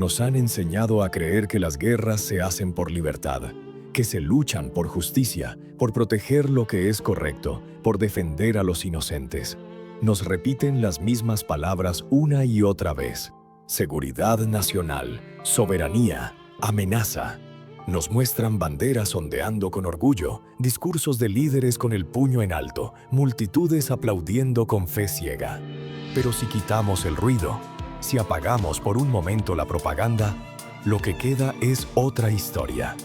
Nos han enseñado a creer que las guerras se hacen por libertad, que se luchan por justicia, por proteger lo que es correcto, por defender a los inocentes. Nos repiten las mismas palabras una y otra vez: seguridad nacional, soberanía, amenaza. Nos muestran banderas ondeando con orgullo, discursos de líderes con el puño en alto, multitudes aplaudiendo con fe ciega. Pero si quitamos el ruido, si apagamos por un momento la propaganda, lo que queda es otra historia.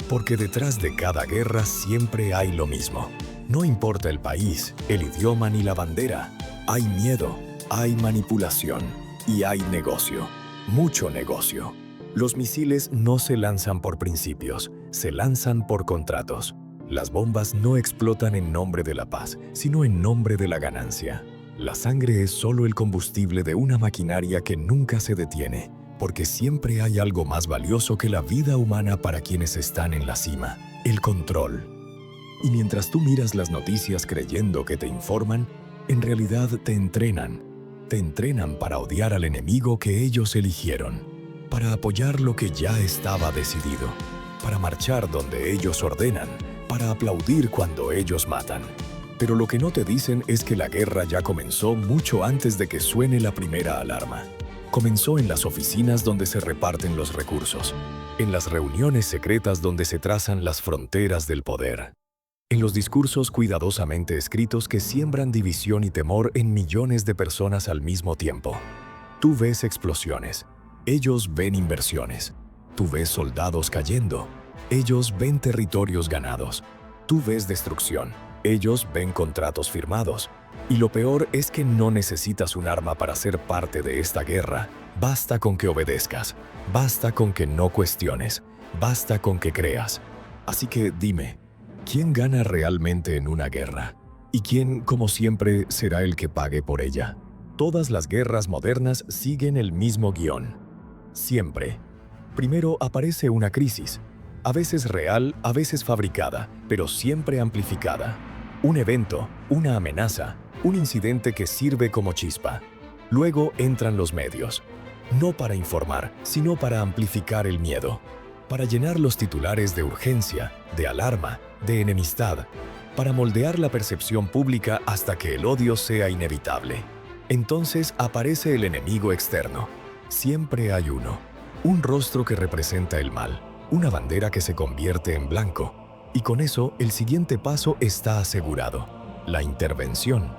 Porque detrás de cada guerra siempre hay lo mismo. No importa el país, el idioma ni la bandera. Hay miedo, hay manipulación y hay negocio. Mucho negocio. Los misiles no se lanzan por principios, se lanzan por contratos. Las bombas no explotan en nombre de la paz, sino en nombre de la ganancia. La sangre es solo el combustible de una maquinaria que nunca se detiene, porque siempre hay algo más valioso que la vida humana para quienes están en la cima: el control. Y mientras tú miras las noticias creyendo que te informan, en realidad te entrenan. Te entrenan para odiar al enemigo que ellos eligieron, para apoyar lo que ya estaba decidido, para marchar donde ellos ordenan, para aplaudir cuando ellos matan. Pero lo que no te dicen es que la guerra ya comenzó mucho antes de que suene la primera alarma. Comenzó en las oficinas donde se reparten los recursos, en las reuniones secretas donde se trazan las fronteras del poder, en los discursos cuidadosamente escritos que siembran división y temor en millones de personas al mismo tiempo. Tú ves explosiones, ellos ven inversiones. Tú ves soldados cayendo, ellos ven territorios ganados. Tú ves destrucción, ellos ven contratos firmados. Y lo peor es que no necesitas un arma para ser parte de esta guerra. Basta con que obedezcas, basta con que no cuestiones, basta con que creas. Así que dime, ¿quién gana realmente en una guerra? ¿Y quién, como siempre, será el que pague por ella? Todas las guerras modernas siguen el mismo guión. Siempre. Primero aparece una crisis, a veces real, a veces fabricada, pero siempre amplificada. Un evento, una amenaza, un incidente que sirve como chispa. Luego entran los medios, no para informar, sino para amplificar el miedo, para llenar los titulares de urgencia, de alarma, de enemistad, para moldear la percepción pública hasta que el odio sea inevitable. Entonces aparece el enemigo externo. Siempre hay uno, un rostro que representa el mal, una bandera que se convierte en blanco. Y con eso, el siguiente paso está asegurado: la intervención.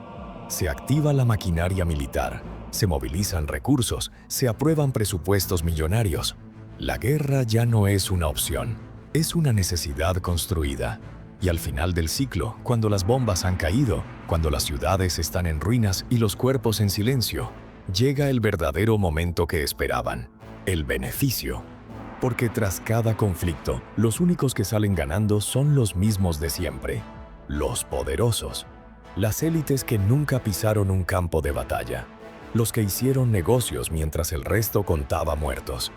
Se activa la maquinaria militar, se movilizan recursos, se aprueban presupuestos millonarios. La guerra ya no es una opción, es una necesidad construida. Y al final del ciclo, cuando las bombas han caído, cuando las ciudades están en ruinas y los cuerpos en silencio, llega el verdadero momento que esperaban: el beneficio. Porque tras cada conflicto, los únicos que salen ganando son los mismos de siempre: los poderosos. Las élites que nunca pisaron un campo de batalla. Los que hicieron negocios mientras el resto contaba muertos.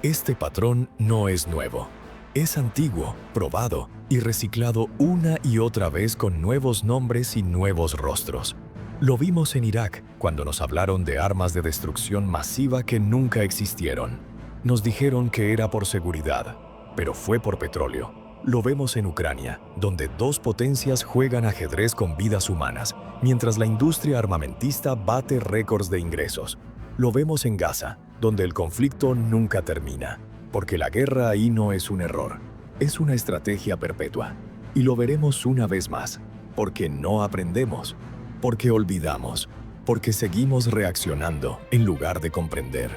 Este patrón no es nuevo. Es antiguo, probado y reciclado una y otra vez con nuevos nombres y nuevos rostros. Lo vimos en Irak, cuando nos hablaron de armas de destrucción masiva que nunca existieron. Nos dijeron que era por seguridad, pero fue por petróleo. Lo vemos en Ucrania, donde dos potencias juegan ajedrez con vidas humanas, mientras la industria armamentista bate récords de ingresos. Lo vemos en Gaza, donde el conflicto nunca termina, porque la guerra ahí no es un error, es una estrategia perpetua. Y lo veremos una vez más, porque no aprendemos, porque olvidamos, porque seguimos reaccionando en lugar de comprender.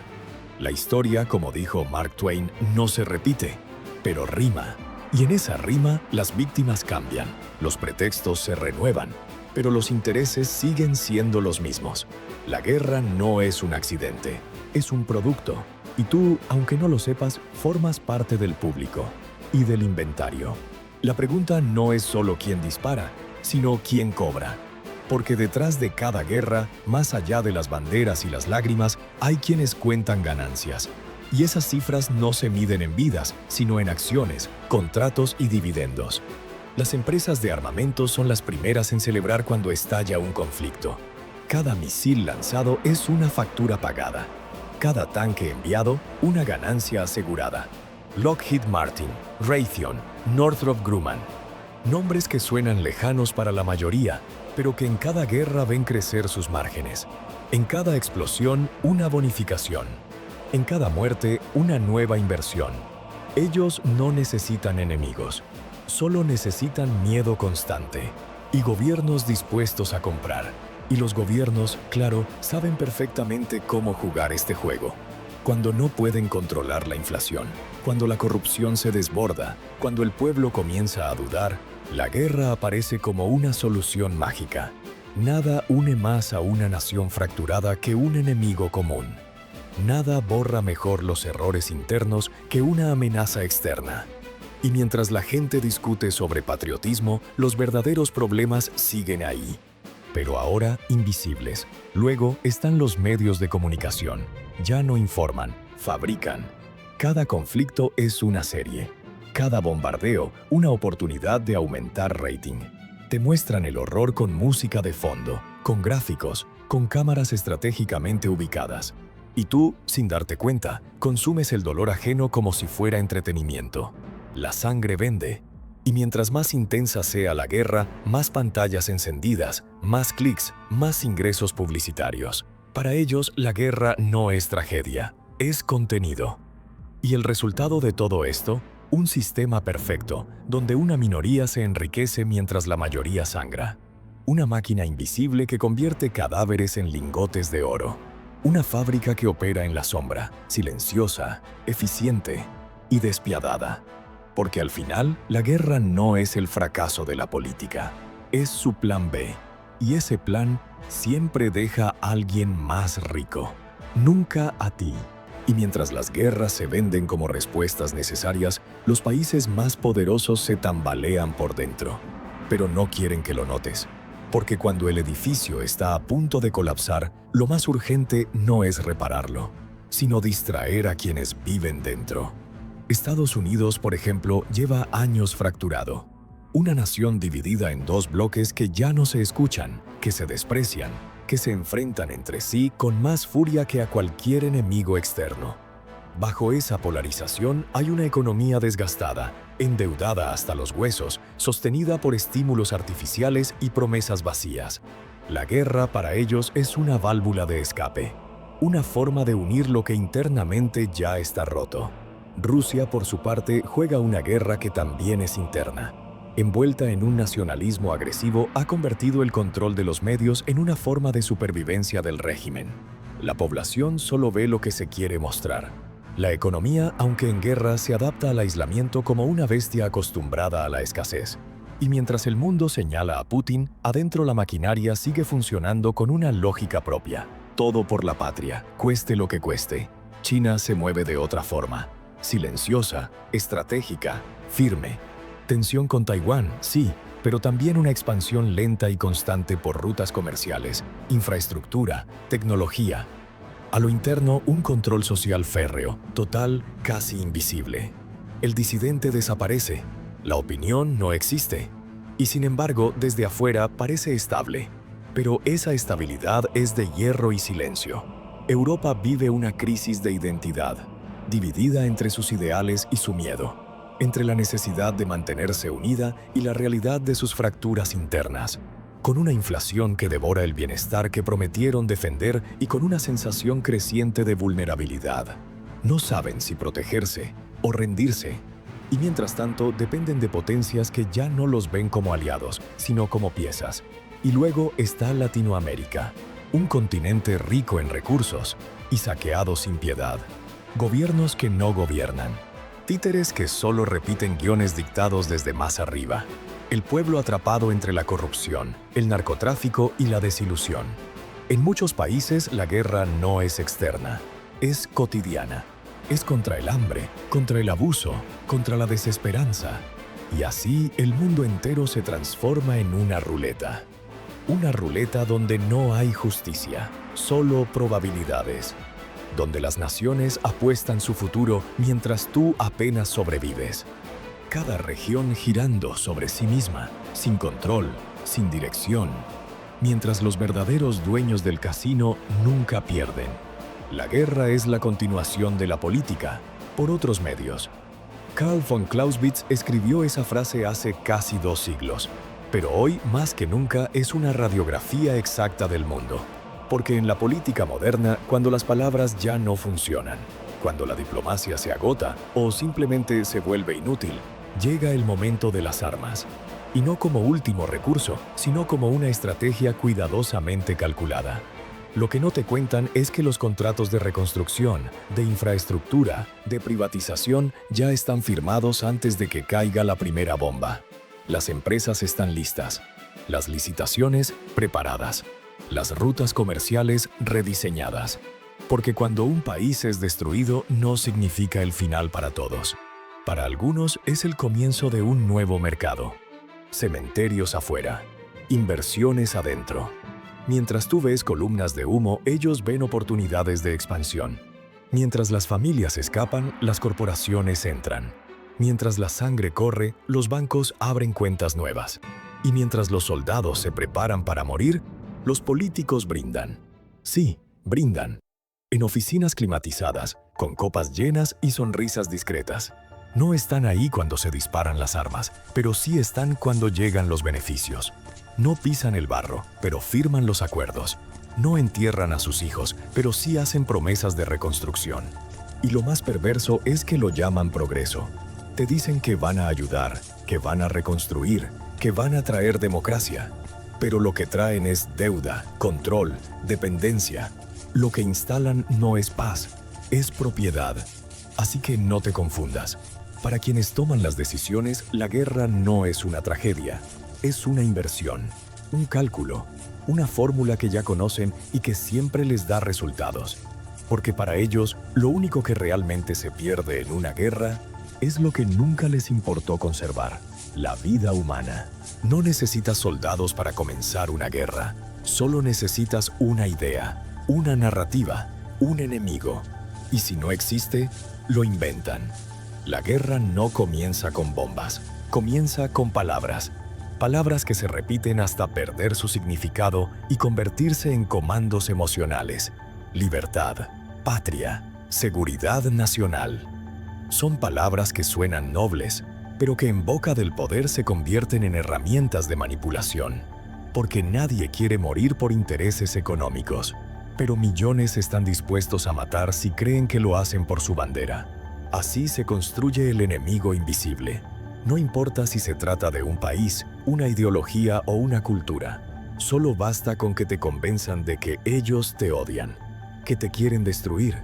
La historia, como dijo Mark Twain, no se repite, pero rima. Y en esa rima, las víctimas cambian, los pretextos se renuevan, pero los intereses siguen siendo los mismos. La guerra no es un accidente, es un producto. Y tú, aunque no lo sepas, formas parte del público y del inventario. La pregunta no es solo quién dispara, sino quién cobra. Porque detrás de cada guerra, más allá de las banderas y las lágrimas, hay quienes cuentan ganancias. Y esas cifras no se miden en vidas, sino en acciones, contratos y dividendos. Las empresas de armamento son las primeras en celebrar cuando estalla un conflicto. Cada misil lanzado es una factura pagada. Cada tanque enviado, una ganancia asegurada. Lockheed Martin, Raytheon, Northrop Grumman. Nombres que suenan lejanos para la mayoría, pero que en cada guerra ven crecer sus márgenes. En cada explosión, una bonificación. En cada muerte, una nueva inversión. Ellos no necesitan enemigos, solo necesitan miedo constante y gobiernos dispuestos a comprar. Y los gobiernos, claro, saben perfectamente cómo jugar este juego. Cuando no pueden controlar la inflación, cuando la corrupción se desborda, cuando el pueblo comienza a dudar, la guerra aparece como una solución mágica. Nada une más a una nación fracturada que un enemigo común. Nada borra mejor los errores internos que una amenaza externa. Y mientras la gente discute sobre patriotismo, los verdaderos problemas siguen ahí. Pero ahora invisibles. Luego están los medios de comunicación. Ya no informan, fabrican. Cada conflicto es una serie. Cada bombardeo, una oportunidad de aumentar rating. Te muestran el horror con música de fondo, con gráficos, con cámaras estratégicamente ubicadas. Y tú, sin darte cuenta, consumes el dolor ajeno como si fuera entretenimiento. La sangre vende. Y mientras más intensa sea la guerra, más pantallas encendidas, más clics, más ingresos publicitarios. Para ellos, la guerra no es tragedia, es contenido. Y el resultado de todo esto, un sistema perfecto, donde una minoría se enriquece mientras la mayoría sangra. Una máquina invisible que convierte cadáveres en lingotes de oro. Una fábrica que opera en la sombra, silenciosa, eficiente y despiadada. Porque al final, la guerra no es el fracaso de la política, es su plan B. Y ese plan siempre deja a alguien más rico, nunca a ti. Y mientras las guerras se venden como respuestas necesarias, los países más poderosos se tambalean por dentro. Pero no quieren que lo notes. Porque cuando el edificio está a punto de colapsar, lo más urgente no es repararlo, sino distraer a quienes viven dentro. Estados Unidos, por ejemplo, lleva años fracturado. Una nación dividida en dos bloques que ya no se escuchan, que se desprecian, que se enfrentan entre sí con más furia que a cualquier enemigo externo. Bajo esa polarización hay una economía desgastada, endeudada hasta los huesos, sostenida por estímulos artificiales y promesas vacías. La guerra para ellos es una válvula de escape, una forma de unir lo que internamente ya está roto. Rusia, por su parte, juega una guerra que también es interna. Envuelta en un nacionalismo agresivo, ha convertido el control de los medios en una forma de supervivencia del régimen. La población solo ve lo que se quiere mostrar. La economía, aunque en guerra, se adapta al aislamiento como una bestia acostumbrada a la escasez. Y mientras el mundo señala a Putin, adentro la maquinaria sigue funcionando con una lógica propia. Todo por la patria, cueste lo que cueste. China se mueve de otra forma. Silenciosa, estratégica, firme. Tensión con Taiwán, sí, pero también una expansión lenta y constante por rutas comerciales, infraestructura, tecnología. A lo interno, un control social férreo, total, casi invisible. El disidente desaparece, la opinión no existe. Y sin embargo, desde afuera parece estable. Pero esa estabilidad es de hierro y silencio. Europa vive una crisis de identidad, dividida entre sus ideales y su miedo, entre la necesidad de mantenerse unida y la realidad de sus fracturas internas, con una inflación que devora el bienestar que prometieron defender y con una sensación creciente de vulnerabilidad. No saben si protegerse o rendirse, y mientras tanto dependen de potencias que ya no los ven como aliados, sino como piezas. Y luego está Latinoamérica, un continente rico en recursos y saqueado sin piedad. Gobiernos que no gobiernan. Títeres que solo repiten guiones dictados desde más arriba. El pueblo atrapado entre la corrupción, el narcotráfico y la desilusión. En muchos países la guerra no es externa, es cotidiana. Es contra el hambre, contra el abuso, contra la desesperanza. Y así el mundo entero se transforma en una ruleta. Una ruleta donde no hay justicia, solo probabilidades. Donde las naciones apuestan su futuro mientras tú apenas sobrevives. Cada región girando sobre sí misma, sin control, sin dirección, mientras los verdaderos dueños del casino nunca pierden. La guerra es la continuación de la política, por otros medios. Karl von Clausewitz escribió esa frase hace casi 2 siglos, pero hoy más que nunca es una radiografía exacta del mundo. Porque en la política moderna, cuando las palabras ya no funcionan, cuando la diplomacia se agota o simplemente se vuelve inútil, llega el momento de las armas. Y no como último recurso, sino como una estrategia cuidadosamente calculada. Lo que no te cuentan es que los contratos de reconstrucción, de infraestructura, de privatización ya están firmados antes de que caiga la primera bomba. Las empresas están listas, las licitaciones preparadas, las rutas comerciales rediseñadas. Porque cuando un país es destruido no significa el final para todos. Para algunos es el comienzo de un nuevo mercado. Cementerios afuera, inversiones adentro. Mientras tú ves columnas de humo, ellos ven oportunidades de expansión. Mientras las familias escapan, las corporaciones entran. Mientras la sangre corre, los bancos abren cuentas nuevas. Y mientras los soldados se preparan para morir, los políticos brindan. Sí, brindan. En oficinas climatizadas, con copas llenas y sonrisas discretas. No están ahí cuando se disparan las armas, pero sí están cuando llegan los beneficios. No pisan el barro, pero firman los acuerdos. No entierran a sus hijos, pero sí hacen promesas de reconstrucción. Y lo más perverso es que lo llaman progreso. Te dicen que van a ayudar, que van a reconstruir, que van a traer democracia. Pero lo que traen es deuda, control, dependencia. Lo que instalan no es paz, es propiedad. Así que no te confundas. Para quienes toman las decisiones, la guerra no es una tragedia. Es una inversión, un cálculo, una fórmula que ya conocen y que siempre les da resultados. Porque para ellos, lo único que realmente se pierde en una guerra es lo que nunca les importó conservar, la vida humana. No necesitas soldados para comenzar una guerra. Solo necesitas una idea, una narrativa, un enemigo. Y si no existe, lo inventan. La guerra no comienza con bombas, comienza con palabras. Palabras que se repiten hasta perder su significado y convertirse en comandos emocionales. Libertad, patria, seguridad nacional. Son palabras que suenan nobles, pero que en boca del poder se convierten en herramientas de manipulación. Porque nadie quiere morir por intereses económicos, pero millones están dispuestos a matar si creen que lo hacen por su bandera. Así se construye el enemigo invisible. No importa si se trata de un país, una ideología o una cultura. Solo basta con que te convenzan de que ellos te odian, que te quieren destruir,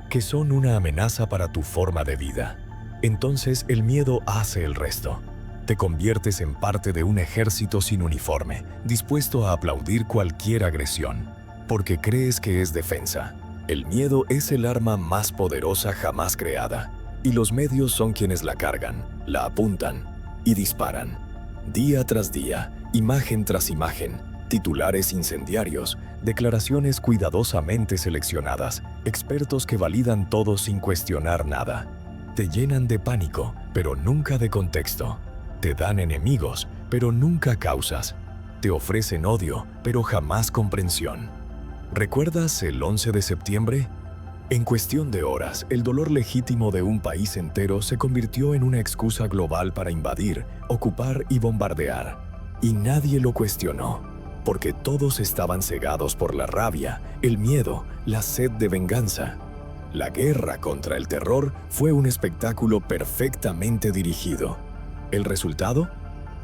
que son una amenaza para tu forma de vida. Entonces el miedo hace el resto. Te conviertes en parte de un ejército sin uniforme, dispuesto a aplaudir cualquier agresión, porque crees que es defensa. El miedo es el arma más poderosa jamás creada. Y los medios son quienes la cargan, la apuntan y disparan. Día tras día, imagen tras imagen, titulares incendiarios, declaraciones cuidadosamente seleccionadas, expertos que validan todo sin cuestionar nada. Te llenan de pánico, pero nunca de contexto. Te dan enemigos, pero nunca causas. Te ofrecen odio, pero jamás comprensión. ¿Recuerdas el 11 de septiembre? En cuestión de horas, el dolor legítimo de un país entero se convirtió en una excusa global para invadir, ocupar y bombardear. Y nadie lo cuestionó, porque todos estaban cegados por la rabia, el miedo, la sed de venganza. La guerra contra el terror fue un espectáculo perfectamente dirigido. ¿El resultado?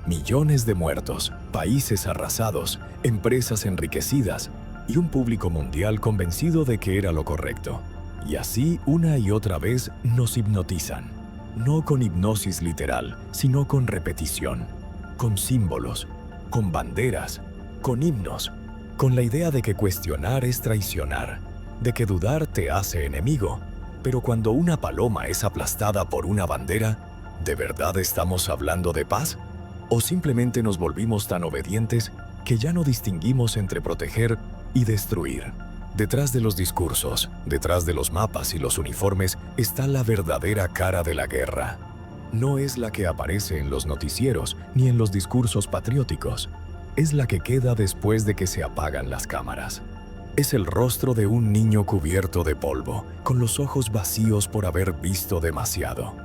Millones de muertos, países arrasados, empresas enriquecidas y un público mundial convencido de que era lo correcto. Y así, una y otra vez, nos hipnotizan. No con hipnosis literal, sino con repetición, con símbolos, con banderas, con himnos, con la idea de que cuestionar es traicionar, de que dudar te hace enemigo. Pero cuando una paloma es aplastada por una bandera, ¿de verdad estamos hablando de paz? ¿O simplemente nos volvimos tan obedientes que ya no distinguimos entre proteger y destruir? Detrás de los discursos, detrás de los mapas y los uniformes, está la verdadera cara de la guerra. No es la que aparece en los noticieros ni en los discursos patrióticos. Es la que queda después de que se apagan las cámaras. Es el rostro de un niño cubierto de polvo, con los ojos vacíos por haber visto demasiado.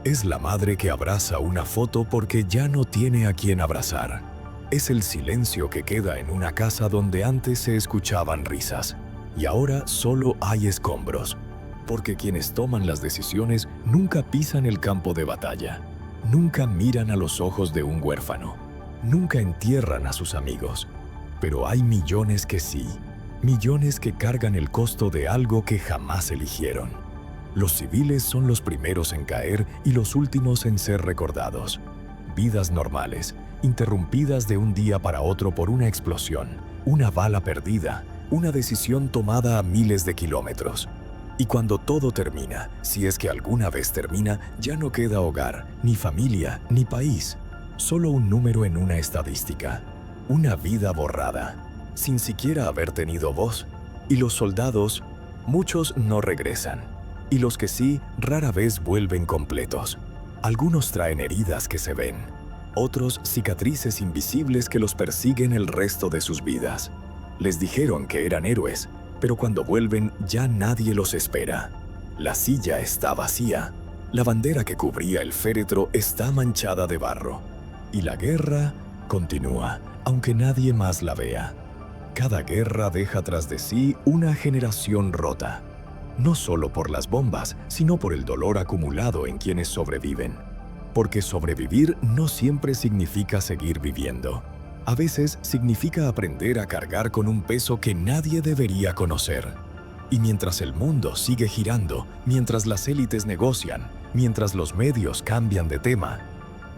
Es la madre que abraza una foto porque ya no tiene a quien abrazar. Es el silencio que queda en una casa donde antes se escuchaban risas, y ahora solo hay escombros, porque quienes toman las decisiones nunca pisan el campo de batalla, nunca miran a los ojos de un huérfano, nunca entierran a sus amigos. Pero hay millones que sí, millones que cargan el costo de algo que jamás eligieron. Los civiles son los primeros en caer y los últimos en ser recordados. Vidas normales, interrumpidas de un día para otro por una explosión, una bala perdida, una decisión tomada a miles de kilómetros. Y cuando todo termina, si es que alguna vez termina, ya no queda hogar, ni familia, ni país. Solo un número en una estadística. Una vida borrada, sin siquiera haber tenido voz. Y los soldados, muchos no regresan. Y los que sí, rara vez vuelven completos. Algunos traen heridas que se ven. Otros cicatrices invisibles que los persiguen el resto de sus vidas. Les dijeron que eran héroes, pero cuando vuelven ya nadie los espera. La silla está vacía. La bandera que cubría el féretro está manchada de barro. Y la guerra continúa, aunque nadie más la vea. Cada guerra deja tras de sí una generación rota. No solo por las bombas, sino por el dolor acumulado en quienes sobreviven. Porque sobrevivir no siempre significa seguir viviendo. A veces significa aprender a cargar con un peso que nadie debería conocer. Y mientras el mundo sigue girando, mientras las élites negocian, mientras los medios cambian de tema,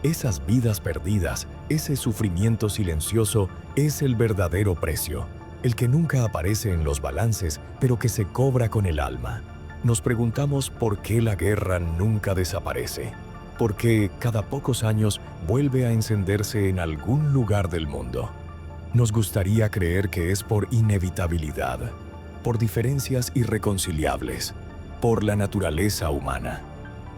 esas vidas perdidas, ese sufrimiento silencioso, es el verdadero precio, el que nunca aparece en los balances, pero que se cobra con el alma. Nos preguntamos por qué la guerra nunca desaparece. ¿Por qué cada pocos años vuelve a encenderse en algún lugar del mundo? Nos gustaría creer que es por inevitabilidad, por diferencias irreconciliables, por la naturaleza humana.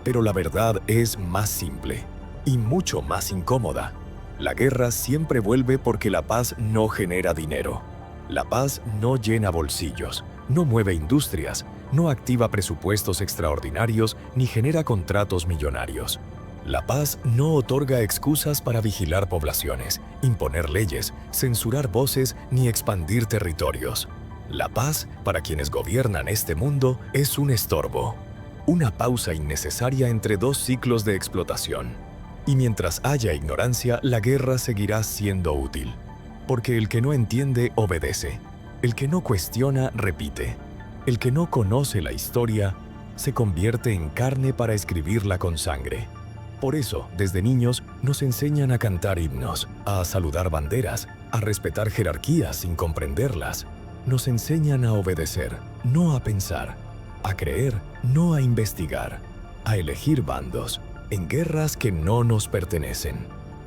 Pero la verdad es más simple y mucho más incómoda. La guerra siempre vuelve porque la paz no genera dinero. La paz no llena bolsillos, no mueve industrias, no activa presupuestos extraordinarios ni genera contratos millonarios. La paz no otorga excusas para vigilar poblaciones, imponer leyes, censurar voces ni expandir territorios. La paz, para quienes gobiernan este mundo, es un estorbo, una pausa innecesaria entre dos ciclos de explotación. Y mientras haya ignorancia, la guerra seguirá siendo útil. Porque el que no entiende, obedece. El que no cuestiona, repite. El que no conoce la historia, se convierte en carne para escribirla con sangre. Por eso, desde niños, nos enseñan a cantar himnos, a saludar banderas, a respetar jerarquías sin comprenderlas. Nos enseñan a obedecer, no a pensar, a creer, no a investigar, a elegir bandos, en guerras que no nos pertenecen.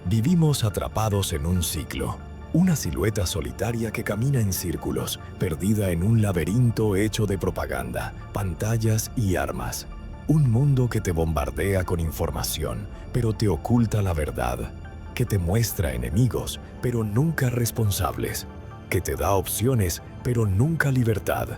Vivimos atrapados en un ciclo. Una silueta solitaria que camina en círculos, perdida en un laberinto hecho de propaganda, pantallas y armas. Un mundo que te bombardea con información, pero te oculta la verdad. Que te muestra enemigos, pero nunca responsables. Que te da opciones, pero nunca libertad.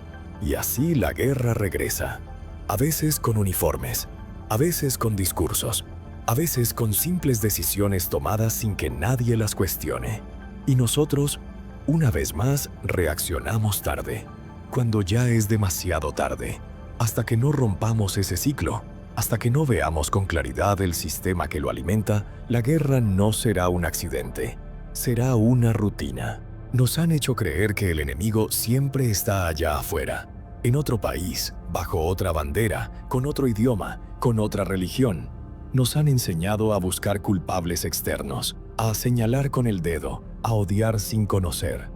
Y así la guerra regresa. A veces con uniformes, a veces con discursos, a veces con simples decisiones tomadas sin que nadie las cuestione. Y nosotros, una vez más, reaccionamos tarde, cuando ya es demasiado tarde, hasta que no rompamos ese ciclo, hasta que no veamos con claridad el sistema que lo alimenta. La guerra no será un accidente, será una rutina. Nos han hecho creer que el enemigo siempre está allá afuera, en otro país, bajo otra bandera, con otro idioma, con otra religión. Nos han enseñado a buscar culpables externos, a señalar con el dedo, a odiar sin conocer.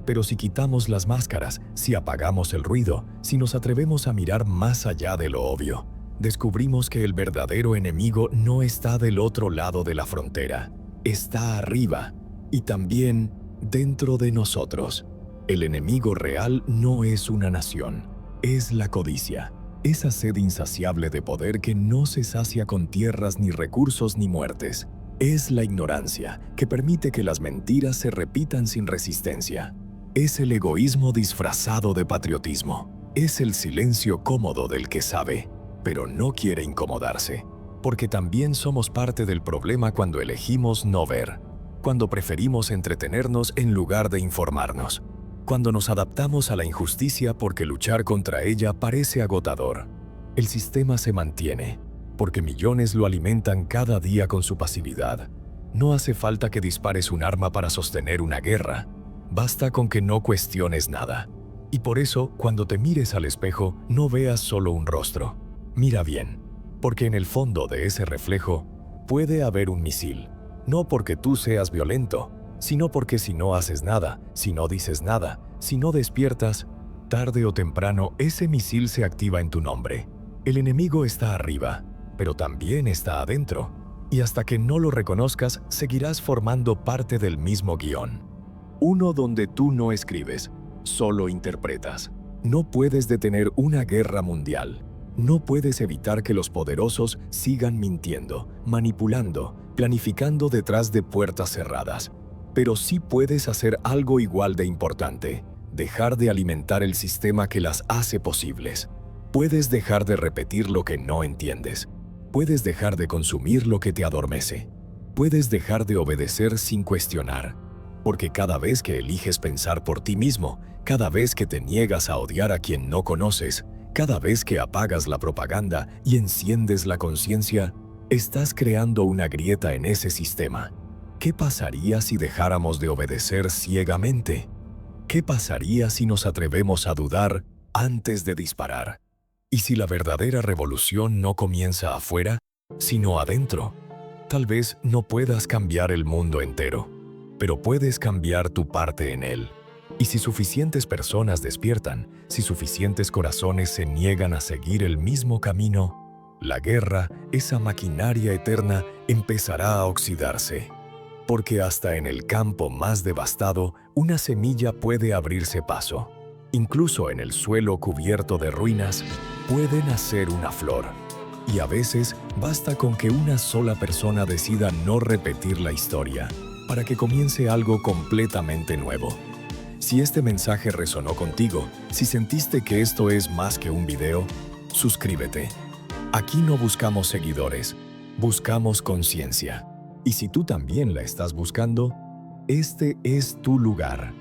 Pero si quitamos las máscaras, si apagamos el ruido, si nos atrevemos a mirar más allá de lo obvio, descubrimos que el verdadero enemigo no está del otro lado de la frontera, está arriba y también dentro de nosotros. El enemigo real no es una nación, es la codicia, esa sed insaciable de poder que no se sacia con tierras ni recursos ni muertes. Es la ignorancia, que permite que las mentiras se repitan sin resistencia. Es el egoísmo disfrazado de patriotismo. Es el silencio cómodo del que sabe, pero no quiere incomodarse. Porque también somos parte del problema cuando elegimos no ver, cuando preferimos entretenernos en lugar de informarnos, cuando nos adaptamos a la injusticia porque luchar contra ella parece agotador. El sistema se mantiene, porque millones lo alimentan cada día con su pasividad. No hace falta que dispares un arma para sostener una guerra, basta con que no cuestiones nada. Y por eso, cuando te mires al espejo, no veas solo un rostro. Mira bien, porque en el fondo de ese reflejo puede haber un misil. No porque tú seas violento, sino porque si no haces nada, si no dices nada, si no despiertas, tarde o temprano ese misil se activa en tu nombre. El enemigo está arriba, pero también está adentro. Y hasta que no lo reconozcas, seguirás formando parte del mismo guión. Uno donde tú no escribes, solo interpretas. No puedes detener una guerra mundial. No puedes evitar que los poderosos sigan mintiendo, manipulando, planificando detrás de puertas cerradas. Pero sí puedes hacer algo igual de importante: dejar de alimentar el sistema que las hace posibles. Puedes dejar de repetir lo que no entiendes. Puedes dejar de consumir lo que te adormece. Puedes dejar de obedecer sin cuestionar. Porque cada vez que eliges pensar por ti mismo, cada vez que te niegas a odiar a quien no conoces, cada vez que apagas la propaganda y enciendes la conciencia, estás creando una grieta en ese sistema. ¿Qué pasaría si dejáramos de obedecer ciegamente? ¿Qué pasaría si nos atrevemos a dudar antes de disparar? ¿Y si la verdadera revolución no comienza afuera, sino adentro? Tal vez no puedas cambiar el mundo entero, pero puedes cambiar tu parte en él. Y si suficientes personas despiertan, si suficientes corazones se niegan a seguir el mismo camino, la guerra, esa maquinaria eterna, empezará a oxidarse. Porque hasta en el campo más devastado, una semilla puede abrirse paso. Incluso en el suelo cubierto de ruinas, puede nacer una flor. Y a veces basta con que una sola persona decida no repetir la historia, para que comience algo completamente nuevo. Si este mensaje resonó contigo, si sentiste que esto es más que un video, suscríbete. Aquí no buscamos seguidores, buscamos conciencia. Y si tú también la estás buscando, este es tu lugar.